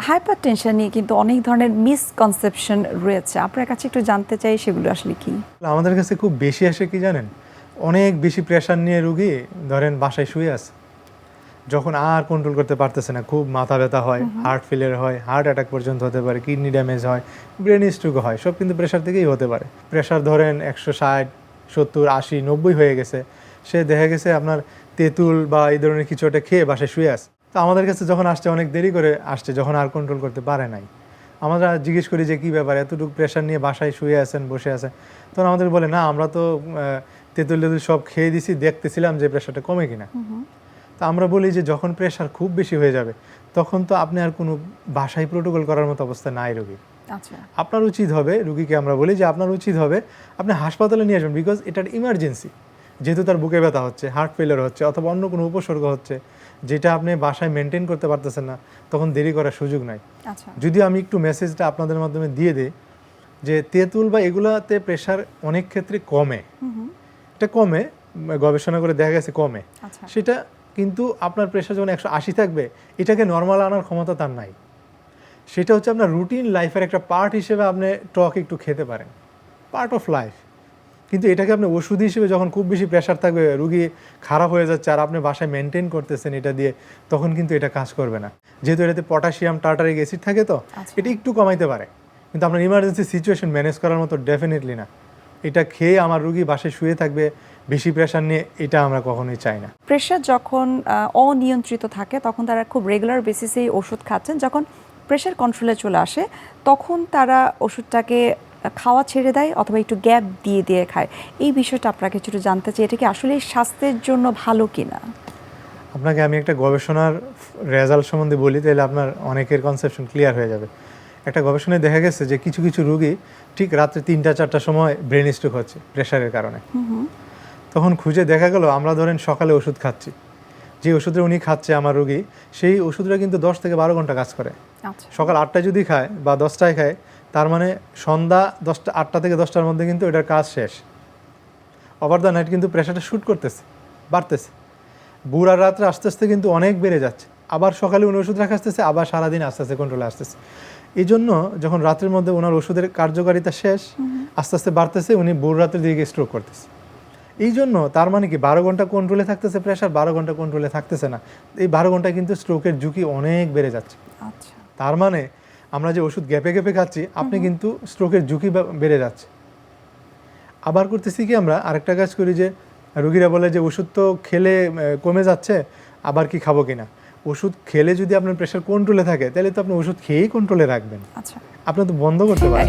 Hypertension নিয়ে কিন্তু অনেক ধরনের মিসকনসেপশন রয়েছে, আপনার কাছে একটু জানতে চাই সেগুলো আসলে কি? আমাদের কাছে খুব বেশি আসে কি জানেন, অনেক বেশি প্রেশার নিয়ে রুগী ধরেন বাসায় শুয়ে আছে, যখন আর কন্ট্রোল করতে পারতেছে না, খুব মাথা ব্যথা হয়, হার্ট ফেলিয়ার হয়, হার্ট অ্যাটাক পর্যন্ত হতে পারে, কিডনি ড্যামেজ হয়, ব্রেন স্ট্রোক হয়, সব কিন্তু প্রেশার থেকেই হতে পারে। প্রেশার ধরেন 160, 70, 80, 90 হয়ে গেছে, সে দেখা গেছে আপনার তেঁতুল বা এই ধরনের কিছু একটা খেয়ে বাসায় শুয়ে আছে। তো আমাদের কাছে যখন আসছে অনেক দেরি করে আসছে, যখন আর কন্ট্রোল করতে পারে নাই, আমরা জিজ্ঞেস করি যে কী ব্যাপার, এতটুকু প্রেশার নিয়ে বাসায় শুয়ে আছেন, বসে আছেন। তখন আমাদের বলে না, আমরা তো তেঁতুল টেতুল সব খেয়ে দিছি, দেখতেছিলাম যে প্রেশারটা কমে কিনা। তো আমরা বলি যে যখন প্রেশার খুব বেশি হয়ে যাবে তখন তো আপনি আর কোনো বাসায় প্রোটোকল করার মতো অবস্থা নাই রোগীর। আচ্ছা, আপনার উচিত হবে, রুগীকে আমরা বলি যে আপনার উচিত হবে আপনি হাসপাতালে নিয়ে আসবেন, বিকজ এটার ইমার্জেন্সি। যেহেতু তার বুকে ব্যথা হচ্ছে, হার্ট ফেলিয়ার হচ্ছে, অথবা অন্য কোনো উপসর্গ হচ্ছে যেটা আপনি বাসায় মেনটেন করতে পারতেছেন না, তখন দেরি করার সুযোগ নাই। আচ্ছা, যদি আমি একটু মেসেজটা আপনাদের মাধ্যমে দিয়ে দিই যে তেঁতুল বা এগুলাতে প্রেশার অনেক ক্ষেত্রে কমে, এটা কমে, গবেষণা করে দেখা গেছে কমে। আচ্ছা, সেটা কিন্তু আপনার প্রেশার যখন 180 থাকবে, এটাকে নর্মাল আনার ক্ষমতা তার নাই। সেটা হচ্ছে আপনার রুটিন লাইফের একটা পার্ট হিসেবে আপনি টক একটু খেতে পারেন, পার্ট অফ লাইফ। কিন্তু এটাকে আপনি ওষুধ হিসেবে, যখন খুব বেশি প্রেশার থাকবে, রুগী খারাপ হয়ে যাচ্ছে আর আপনি বাসায় মেনটেন করতেছেন এটা দিয়ে, তখন কিন্তু এটা কাজ করবে না। যেহেতু এটাতে পটাশিয়াম টার্টারিক অ্যাসিড থাকে, তো এটা একটু কমাইতে পারে, কিন্তু আপনার ইমার্জেন্সি সিচুয়েশন ম্যানেজ করার মতো ডেফিনেটলি না। এটা খেয়ে আমার রুগী বাসায় শুয়ে থাকবে বেশি প্রেশার নিয়ে, এটা আমরা কখনোই চাই না। প্রেশার যখন অনিয়ন্ত্রিত থাকে তখন তারা খুব রেগুলার বেসিসেই ওষুধ খাচ্ছেন, যখন প্রেশার কন্ট্রোলে চলে আসে তখন তারা ওষুধটাকে খাওয়া ছেড়ে দেয় অথবা একটু গ্যাপ দিয়ে দিয়ে খায়। এই বিষয়টা আপনাকে একটু জানতে চাই, এটা কি আসলে স্বাস্থ্যের জন্য ভালো কিনা? আপনাকে আমি একটা গবেষণার রেজাল্ট সম্বন্ধে বলি, তাহলে আপনার অনেকের কনসেপশন ক্লিয়ার হয়ে যাবে। একটা গবেষণায় দেখা গেছে যে কিছু কিছু রুগী ঠিক রাত্রে 3টা 4টার সময় ব্রেন স্ট্রোক হচ্ছে প্রেশারের কারণে। তখন খুঁজে দেখা গেল, আমরা ধরেন সকালে ওষুধ খাচ্ছি, যে ওষুধটা উনি খাচ্ছে আমার রুগী, সেই ওষুধটা কিন্তু 10 থেকে 12 ঘন্টা কাজ করে। আচ্ছা, সকাল 8টায় যদি খায় বা 10টায় খায়, তার মানে সন্ধ্যা 8টা থেকে 10টার মধ্যে কিন্তু এটার কাজ শেষ। ওভার দ্য নাইট কিন্তু প্রেশারটা শ্যুট করতেছে, বাড়তেছে, বুড়ার রাত্রে আস্তে আস্তে কিন্তু অনেক বেড়ে যাচ্ছে। আবার সকালে উনি ওষুধ রাখা আসতেছে, আবার সারাদিন আস্তে আস্তে কন্ট্রোলে আসতেছে। এই জন্য যখন রাত্রের মধ্যে ওনার ওষুধের কার্যকারিতা শেষ, আস্তে আস্তে বাড়তেছে, উনি ভোর রাতের দিকে স্ট্রোক করতেছে। এই জন্য তার মানে কি 12 ঘন্টা কন্ট্রোলে থাকতেছে প্রেশার, 12 ঘন্টা কন্ট্রোলে থাকতেছে না, এই 12 ঘন্টায় কিন্তু স্ট্রোকের ঝুঁকি অনেক বেড়ে যাচ্ছে। আচ্ছা, তার মানে আমরা যে ওষুধ গ্যাপে গ্যাপে খাচ্ছি, আপনি কিন্তু স্ট্রোকের ঝুঁকি বেড়ে যাচ্ছে। আবার করতেছি কি, আমরা আরেকটা কাজ করি যে রুগীরা বলে যে ওষুধ তো খেলে কমে যাচ্ছে, আবার কি খাবো কিনা। ওষুধ খেলে যদি আপনার প্রেশার কন্ট্রোলে থাকে, তাহলে তো আপনি ওষুধ খেয়েই কন্ট্রোলে রাখবেন, আচ্ছা, আপনি তো বন্ধ করতে পারেন।